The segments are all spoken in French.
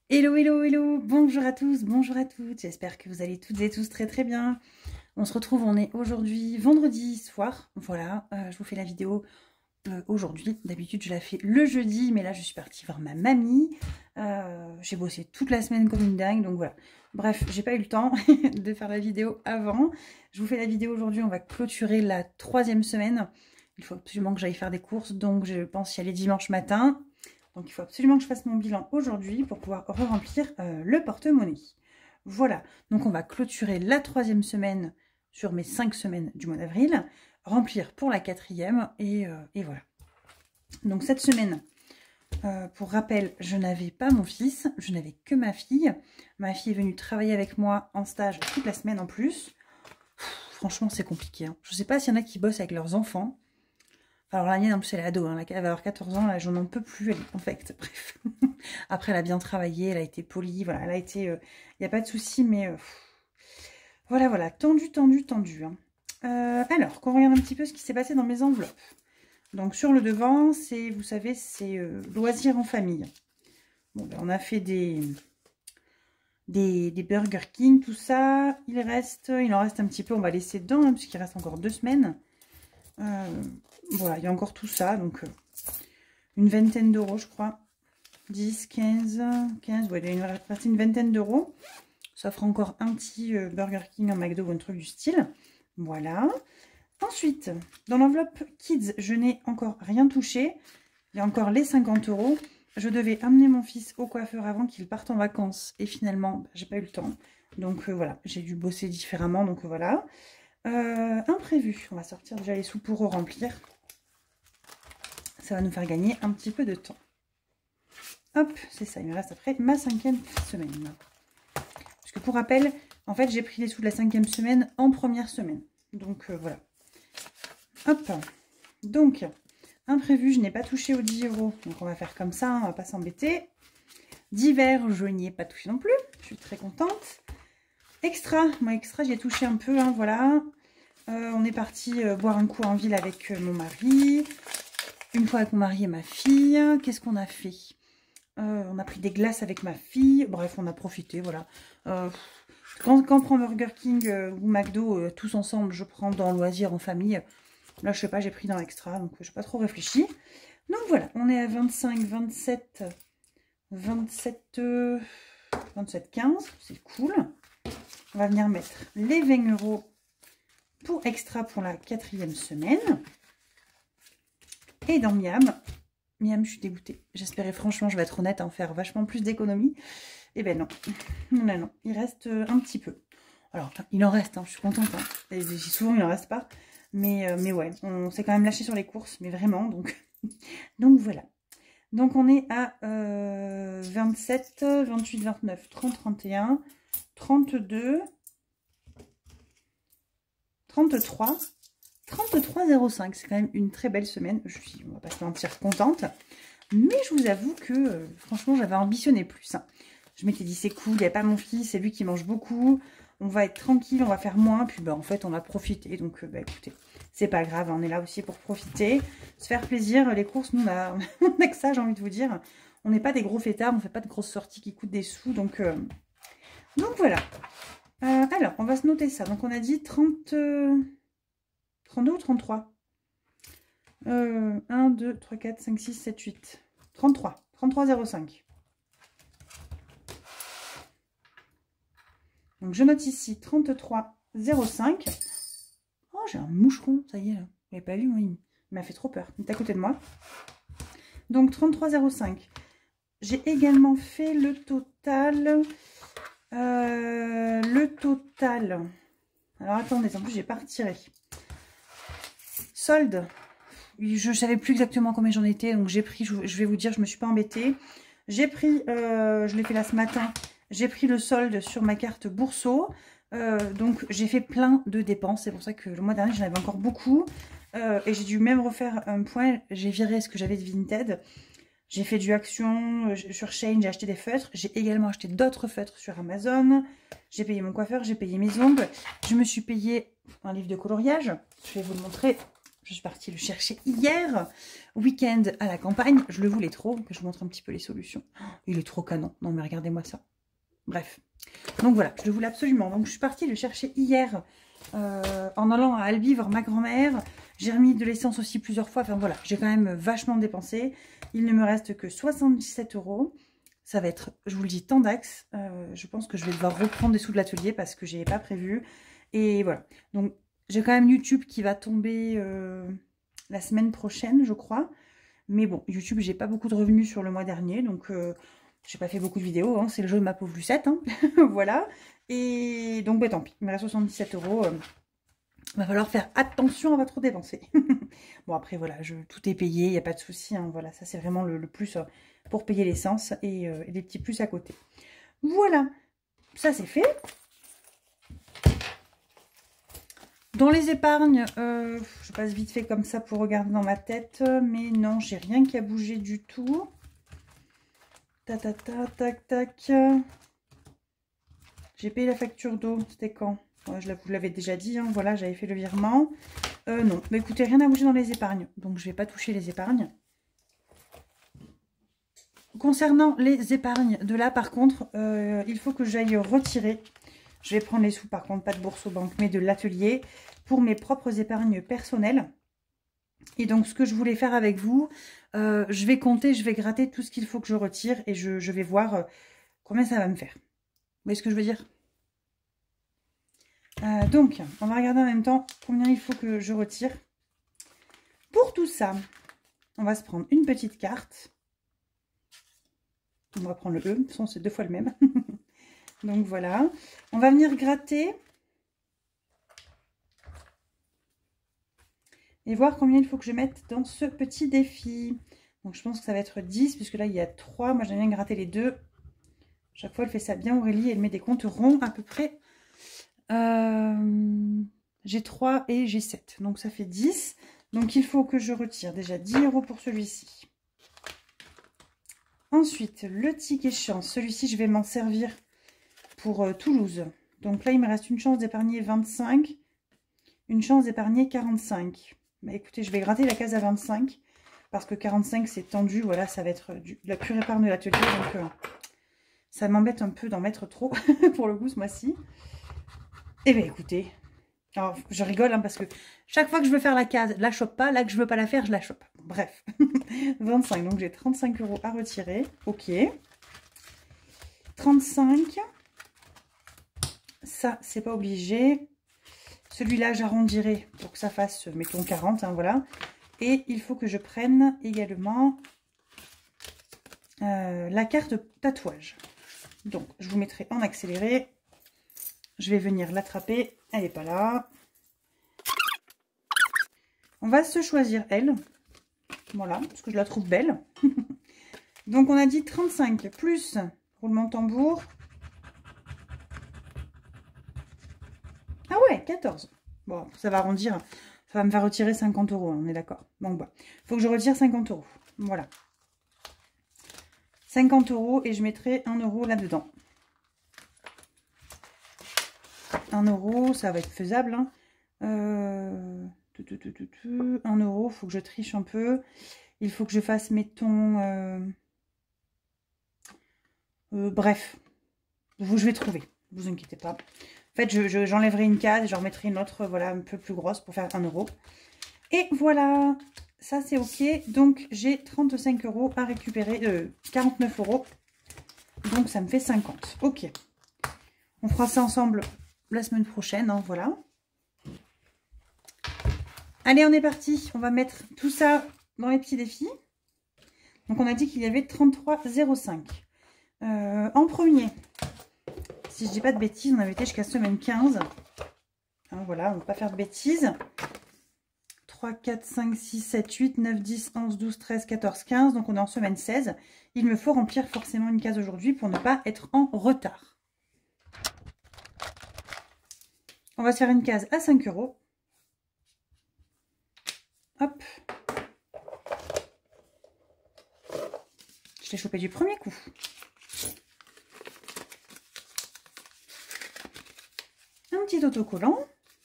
Hello, hello, hello, bonjour à tous, bonjour à toutes, j'espère que vous allez toutes et tous très très bien. On se retrouve, on est aujourd'hui vendredi soir, voilà, je vous fais la vidéo aujourd'hui. D'habitude je la fais le jeudi, mais là je suis partie voir ma mamie, j'ai bossé toute la semaine comme une dingue, donc voilà. Bref, j'ai pas eu le temps de faire la vidéo avant. Je vous fais la vidéo aujourd'hui, on va clôturer la 3e semaine. Il faut absolument que j'aille faire des courses, donc je pense y aller dimanche matin. Donc il faut absolument que je fasse mon bilan aujourd'hui pour pouvoir remplir le porte-monnaie. Voilà, donc on va clôturer la 3e semaine sur mes 5 semaines du mois d'avril, remplir pour la 4e et voilà. Donc cette semaine, pour rappel, je n'avais pas mon fils, je n'avais que ma fille. Ma fille est venue travailler avec moi en stage toute la semaine en plus. Franchement, c'est compliqué, hein. Je ne sais pas s'il y en a qui bossent avec leurs enfants. Alors la mienne, en plus, elle est ado, hein. Elle va avoir 14 ans, là, j'en en peux plus, elle est infecte, bref. Après, elle a bien travaillé, elle a été polie, voilà, elle a été... Il n'y a pas de souci, mais... voilà, voilà, tendu, tendu, tendu. Hein. Alors, qu'on regarde un petit peu ce qui s'est passé dans mes enveloppes. Donc, sur le devant, c'est, vous savez, c'est loisirs en famille. Bon, ben, on a fait des Burger King, tout ça. Il en reste un petit peu, on va laisser dedans, hein, puisqu'il reste encore 2 semaines. Voilà, il y a encore tout ça, donc une vingtaine d'euros, je crois. 10, 15, ouais, il va rester une vingtaine d'euros. Ça fera encore un petit Burger King, un McDo ou un truc du style. Voilà. Ensuite, dans l'enveloppe Kids, je n'ai encore rien touché. Il y a encore les 50 euros. Je devais amener mon fils au coiffeur avant qu'il parte en vacances. Et finalement, j'ai pas eu le temps. Donc voilà, j'ai dû bosser différemment. Donc voilà. Imprévu. On va sortir déjà les sous pour remplir. Ça va nous faire gagner un petit peu de temps. Hop, c'est ça. Il me reste après ma 5e semaine. Parce que pour rappel, en fait, j'ai pris les sous de la 5e semaine en première semaine. Donc voilà. Hop. Donc, imprévu, je n'ai pas touché aux 10 euros. Donc on va faire comme ça, on va pas s'embêter. Divers, je n'y ai pas touché non plus. Je suis très contente. Extra, moi extra, j'y ai touché un peu, hein, voilà. On est parti boire un coup en ville avec mon mari. Une fois avec mon mari et ma fille. Qu'est-ce qu'on a fait? On a pris des glaces avec ma fille. Bref, on a profité, voilà. Quand on prend Burger King ou McDo, tous ensemble, je prends dans loisirs en famille. Là, je sais pas, j'ai pris dans l'extra, donc je n'ai pas trop réfléchi. Donc voilà, on est à 25, 27, 27, 27, 15. C'est cool. On va venir mettre les 20 euros pour extra pour la 4e semaine. Et dans Miam, je suis dégoûtée. J'espérais franchement, je vais être honnête, en faire vachement plus d'économies. Eh ben non. Non, non, il reste un petit peu. Alors, il en reste, hein, je suis contente. Hein. Et souvent, il n'en reste pas. Mais ouais, on s'est quand même lâché sur les courses, mais vraiment. Donc voilà. Donc on est à 27, 28, 29, 30, 31, 32, 33... 33,05, c'est quand même une très belle semaine. Je suis, on va pas se mentir, contente. Mais je vous avoue que, franchement, j'avais ambitionné plus. Hein. Je m'étais dit, c'est cool, il n'y a pas mon fils, c'est lui qui mange beaucoup. On va être tranquille, on va faire moins. Puis, bah, en fait, on a profité. Donc, bah, écoutez, c'est pas grave. On est là aussi pour profiter, se faire plaisir. Les courses, nous, on a que ça, j'ai envie de vous dire. On n'est pas des gros fêtards, on ne fait pas de grosses sorties qui coûtent des sous. Donc voilà. Alors, on va se noter ça. Donc, on a dit 32 ou 33 1, 2, 3, 4, 5, 6, 7, 8. 33. 33,05. Donc, je note ici 33,05. Oh, j'ai un moucheron, ça y est. Là. Vous n'avez pas vu, moi, il m'a fait trop peur. Il est à côté de moi. Donc, 33,05. J'ai également fait le total. Alors, attendez, en plus, j'ai pas retiré. Solde, je ne savais plus exactement combien j'en étais, donc j'ai pris, je vais vous dire, je ne me suis pas embêtée. J'ai pris, je l'ai fait là ce matin, j'ai pris le solde sur ma carte Bourseau. Donc j'ai fait plein de dépenses, c'est pour ça que le mois dernier j'en avais encore beaucoup. Et j'ai dû même refaire un point, j'ai viré ce que j'avais de Vinted. J'ai fait du Action sur Shein, j'ai acheté des feutres. J'ai également acheté d'autres feutres sur Amazon. J'ai payé mon coiffeur, j'ai payé mes ongles. Je me suis payé un livre de coloriage. Je vais vous le montrer. Je suis partie le chercher hier, week-end à la campagne. Je le voulais trop, que je vous montre un petit peu les solutions. Il est trop canon. Non mais regardez-moi ça. Bref. Donc voilà, je le voulais absolument. Donc je suis partie le chercher hier en allant à Albi voir ma grand-mère. J'ai remis de l'essence aussi plusieurs fois. Enfin voilà, j'ai quand même vachement dépensé. Il ne me reste que 77 €. Ça va être, je vous le dis, tant d'axes. Je pense que je vais devoir reprendre des sous de l'atelier parce que je n'avais pas prévu. Et voilà. Donc j'ai quand même YouTube qui va tomber la semaine prochaine, je crois. Mais bon, YouTube, j'ai pas beaucoup de revenus sur le mois dernier. Donc j'ai pas fait beaucoup de vidéos. Hein, c'est le jeu de ma pauvre Lucette. Hein. Voilà. Et donc, bah, tant pis. Il me reste 77 €. Va falloir faire attention à pas trop dépenser. Bon, après, voilà, tout est payé, il n'y a pas de souci. Hein, voilà, ça, c'est vraiment le plus pour payer l'essence et des petits plus à côté. Voilà, ça, c'est fait. Dans les épargnes, je passe vite fait comme ça pour regarder dans ma tête. Mais non, j'ai rien qui a bougé du tout. Ta, ta, ta, tac, tac. J'ai payé la facture d'eau, c'était quand? Je vous l'avais déjà dit, hein, voilà, j'avais fait le virement. Non, mais écoutez, rien n'a bougé dans les épargnes, donc je ne vais pas toucher les épargnes. Concernant les épargnes de là, par contre, il faut que j'aille retirer. Je vais prendre les sous, par contre, pas de bourse aux banques, mais de l'atelier, pour mes propres épargnes personnelles. Et donc, ce que je voulais faire avec vous, je vais compter, je vais gratter tout ce qu'il faut que je retire, et je vais voir combien ça va me faire. Vous voyez ce que je veux dire? Donc, on va regarder en même temps combien il faut que je retire. Pour tout ça, on va se prendre une petite carte. On va prendre le E, de toute façon c'est 2 fois le même. Donc voilà, on va venir gratter. Et voir combien il faut que je mette dans ce petit défi. Donc je pense que ça va être 10, puisque là il y a 3. Moi j'aime bien gratter les 2. Chaque fois elle fait ça bien Aurélie, elle met des comptes ronds à peu près. J'ai 3 et j'ai 7, donc ça fait 10. Donc il faut que je retire déjà 10 € pour celui-ci. Ensuite, le ticket chance, celui-ci je vais m'en servir pour Toulouse. Donc là il me reste une chance d'épargner 25, une chance d'épargner 45. Bah, écoutez, je vais gratter la case à 25, parce que 45 c'est tendu, voilà, ça va être la pure épargne de l'atelier, donc ça m'embête un peu d'en mettre trop pour le coup ce mois-ci. Eh bien écoutez, alors je rigole hein, parce que chaque fois que je veux faire la case, je la chope pas, là que je veux pas la faire, je la chope. Bref, 25, donc j'ai 35 € à retirer, ok. 35, ça c'est pas obligé. Celui-là j'arrondirai pour que ça fasse, mettons 40, hein, voilà. Et il faut que je prenne également la carte tatouage. Donc je vous mettrai en accéléré. Je vais venir l'attraper. Elle n'est pas là. On va se choisir elle. Voilà, parce que je la trouve belle. Donc on a dit 35 plus roulement de tambour. Ah ouais, 14. Bon, ça va arrondir. Ça va me faire retirer 50 €, on est d'accord. Bon, bah, il faut que je retire 50 €. Voilà. 50 € et je mettrai 1 € là-dedans. 1 €, ça va être faisable. Hein. 1 €, il faut que je triche un peu. Il faut que je fasse, mettons... bref, je vais trouver, ne vous inquiétez pas. En fait, j'enlèverai une case et j'en remettrai une autre, voilà, un peu plus grosse pour faire 1 €. Et voilà, ça c'est ok. Donc, j'ai 35 € à récupérer, 49 €. Donc, ça me fait 50. Ok. On fera ça ensemble la semaine prochaine, hein, voilà. Allez, on est parti. On va mettre tout ça dans les petits défis. Donc, on a dit qu'il y avait 33,05. En premier, si je dis pas de bêtises, on avait été jusqu'à semaine 15. Hein, voilà, on ne va pas faire de bêtises. 3, 4, 5, 6, 7, 8, 9, 10, 11, 12, 13, 14, 15. Donc, on est en semaine 16. Il me faut remplir forcément une case aujourd'hui pour ne pas être en retard. On va se faire une case à 5 €. Hop. Je l'ai chopé du premier coup. Un petit autocollant.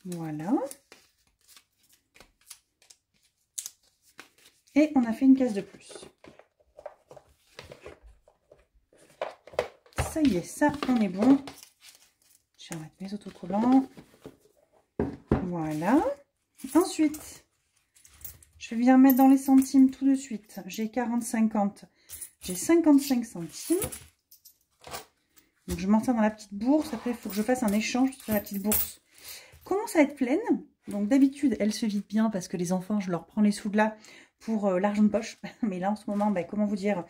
Voilà. Et on a fait une case de plus. Ça y est, ça, on est bon. Je vais mettre mes autocollants. Voilà. Ensuite, je vais venir mettre dans les centimes tout de suite. J'ai 40, 50. J'ai 55 centimes. Donc, je m'en sers dans la petite bourse. Après, il faut que je fasse un échange parce que la petite bourse commence à être pleine. Donc, d'habitude, elle se vide bien parce que les enfants, je leur prends les sous de là pour l'argent de poche. Mais là, en ce moment, comment vous dire,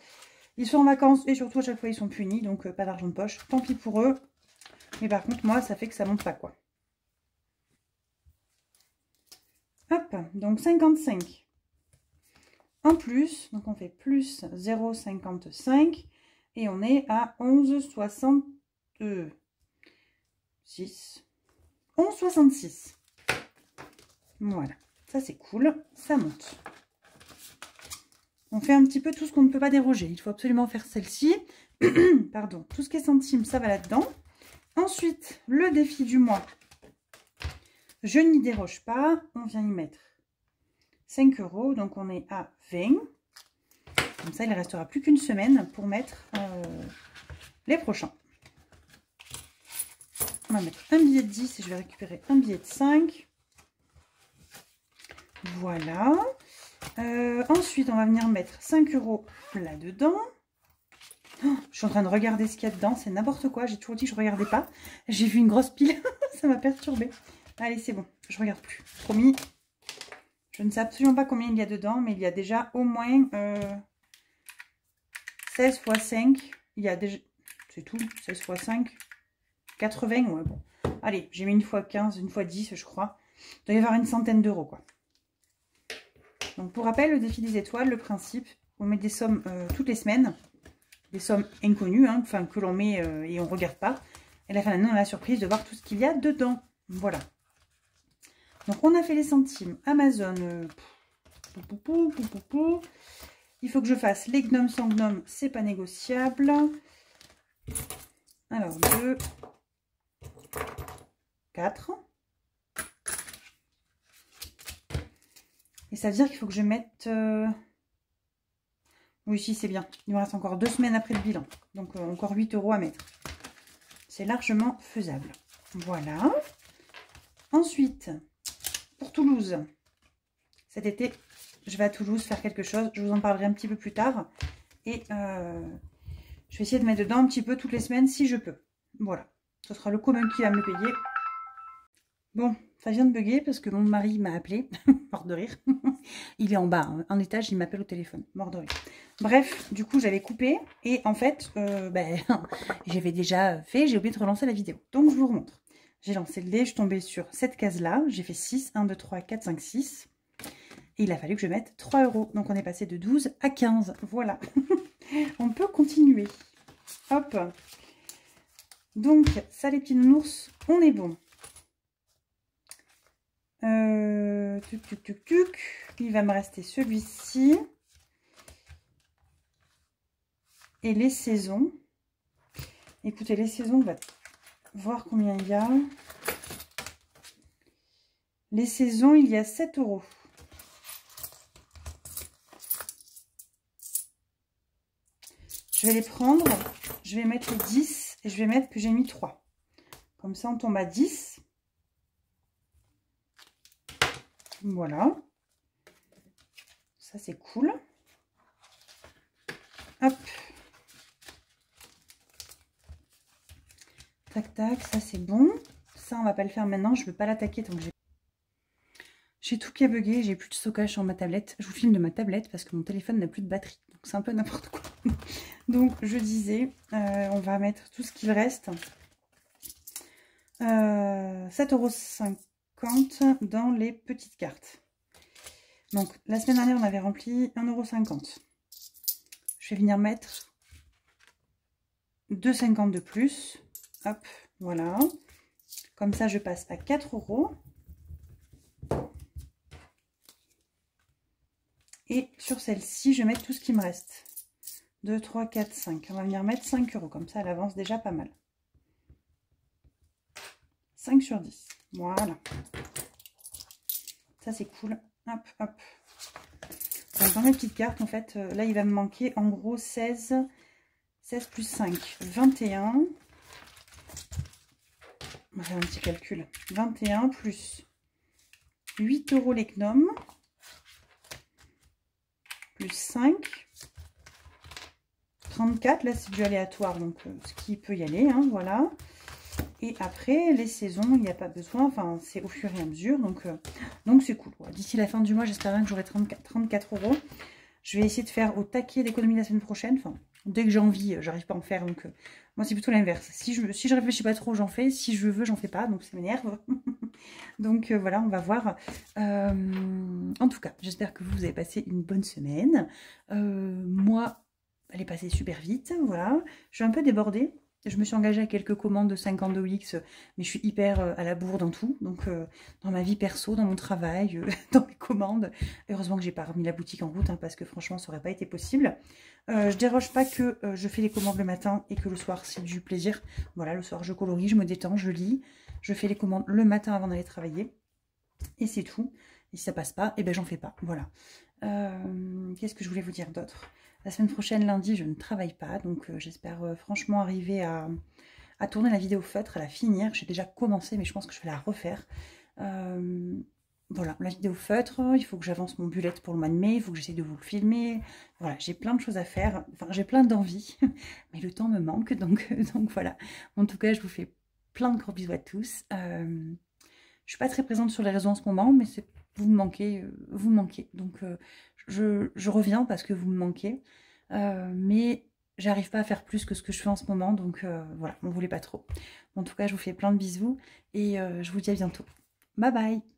ils sont en vacances et surtout, à chaque fois, ils sont punis. Donc, pas d'argent de poche. Tant pis pour eux. Mais par contre, moi, ça fait que ça monte pas, quoi. Hop, donc 55. En plus, donc on fait plus 0,55 et on est à 11,66. 11,66. Voilà, ça c'est cool, ça monte. On fait un petit peu tout ce qu'on ne peut pas déroger. Il faut absolument faire celle-ci. Pardon, tout ce qui est centimes, ça va là-dedans. Ensuite, le défi du mois. Je n'y déroge pas. On vient y mettre 5 €. Donc, on est à 20. Comme ça, il ne restera plus qu'une semaine pour mettre les prochains. On va mettre un billet de 10 et je vais récupérer un billet de 5. Voilà. Ensuite, on va venir mettre 5 € là-dedans. Oh, je suis en train de regarder ce qu'il y a dedans. C'est n'importe quoi. J'ai toujours dit que je ne regardais pas. J'ai vu une grosse pile. Ça m'a perturbée. Allez, c'est bon. Je ne regarde plus. Promis. Je ne sais absolument pas combien il y a dedans. Mais il y a déjà au moins 16 x 5. Il y a déjà... C'est tout. 16 x 5. 80. Ouais, bon. Allez, j'ai mis une fois 15, une fois 10, je crois. Il doit y avoir une centaine d'euros, quoi. Donc, pour rappel, le défi des étoiles, le principe, on met des sommes toutes les semaines. Des sommes inconnues, hein, enfin, que l'on met et on ne regarde pas. Et à la fin de l'année, on a la surprise de voir tout ce qu'il y a dedans. Voilà. Donc, on a fait les centimes. Amazon. Il faut que je fasse les gnomes sans gnomes. C'est pas négociable. Alors, 2, 4. Et ça veut dire qu'il faut que je mette... Oui, si, c'est bien. Il me reste encore 2 semaines après le bilan. Donc, encore 8 € à mettre. C'est largement faisable. Voilà. Ensuite, pour Toulouse. Cet été, je vais à Toulouse faire quelque chose. Je vous en parlerai un petit peu plus tard. Et je vais essayer de mettre dedans un petit peu toutes les semaines si je peux. Voilà. Ce sera le commun qui va me le payer. Bon, ça vient de bugger parce que mon mari m'a appelé. Mort de rire. Il est en bas, hein, en étage, il m'appelle au téléphone. Mort de rire. Bref, du coup, j'avais coupé. Et en fait, j'avais déjà fait. J'ai oublié de relancer la vidéo. Donc, je vous remontre. J'ai lancé le dé. Je suis tombée sur cette case-là. J'ai fait 6. 1, 2, 3, 4, 5, 6. Et il a fallu que je mette 3 €. Donc, on est passé de 12 à 15. Voilà. On peut continuer. Hop. Donc, ça, les petits nounours, on est bon. Tuc, tuc, tuc, tuc. Il va me rester celui-ci. Et les saisons. Écoutez, les saisons, on va voir combien il y a. Les saisons, il y a 7 €. Je vais les prendre. Je vais mettre les 10 et je vais mettre que j'ai mis 3. Comme ça, on tombe à 10. Voilà. Ça, c'est cool. Hop. Tac, tac. Ça, c'est bon. Ça, on va pas le faire maintenant. Je ne veux pas l'attaquer. Donc, j'ai tout qui a bugué. J'ai plus de stockage sur ma tablette. Je vous filme de ma tablette parce que mon téléphone n'a plus de batterie. Donc, c'est un peu n'importe quoi. Donc, je disais, on va mettre tout ce qu'il reste. 7,50 € dans les petites cartes. Donc, la semaine dernière, on avait rempli 1,50 €. Je vais venir mettre 2,50 € de plus. Hop, voilà. Comme ça, je passe à 4 €. Et sur celle-ci, je vais mettre tout ce qui me reste. 2, 3, 4, 5. On va venir mettre 5 €. Comme ça, elle avance déjà pas mal. 5 sur 10. Voilà. Ça, c'est cool. Hop, hop. Donc, dans mes petites cartes, en fait, là, il va me manquer en gros 16 plus 5, 21. On va faire un petit calcul. 21 plus 8 € les gnomes, plus 5, 34. Là, c'est du aléatoire, donc ce qui peut y aller, hein, voilà. Et après, les saisons, il n'y a pas besoin, enfin, c'est au fur et à mesure, donc c'est cool. Voilà. D'ici la fin du mois, j'espère bien que j'aurai 34 €. Je vais essayer de faire au taquet d'économie la semaine prochaine. Enfin, dès que j'ai envie, j'arrive pas à en faire. Donc, moi, c'est plutôt l'inverse. Si je réfléchis pas trop, j'en fais. Si je veux, j'en fais pas. Donc, ça m'énerve. Donc, voilà, on va voir. En tout cas, j'espère que vous avez passé une bonne semaine. Moi, elle est passée super vite. Voilà. Je suis un peu débordée. Je me suis engagée à quelques commandes de 52 X, mais je suis hyper à la bourre dans tout. Donc, dans ma vie perso, dans mon travail, dans mes commandes. Heureusement que j'ai pas remis la boutique en route, hein, parce que franchement, ça aurait pas été possible. Je déroge pas que je fais les commandes le matin et que le soir, c'est du plaisir. Voilà, le soir, je colorie, je me détends, je lis. Je fais les commandes le matin avant d'aller travailler. Et c'est tout. Et si ça passe pas, eh ben, j'en fais pas. Voilà. Qu'est-ce que je voulais vous dire d'autre ? La semaine prochaine, lundi, je ne travaille pas, donc j'espère franchement arriver à tourner la vidéo feutre, à la finir. J'ai déjà commencé, mais je pense que je vais la refaire. Voilà, la vidéo feutre, il faut que j'avance mon bullet pour le mois de mai, il faut que j'essaie de vous le filmer. Voilà, j'ai plein de choses à faire, enfin j'ai plein d'envie, mais le temps me manque, donc voilà. En tout cas, je vous fais plein de gros bisous à tous. Je suis pas très présente sur les réseaux en ce moment, mais vous me manquez. Donc je reviens parce que vous me manquez. Mais j'arrive pas à faire plus que ce que je fais en ce moment. Donc voilà, m'en voulez pas trop. En tout cas, je vous fais plein de bisous et je vous dis à bientôt. Bye bye!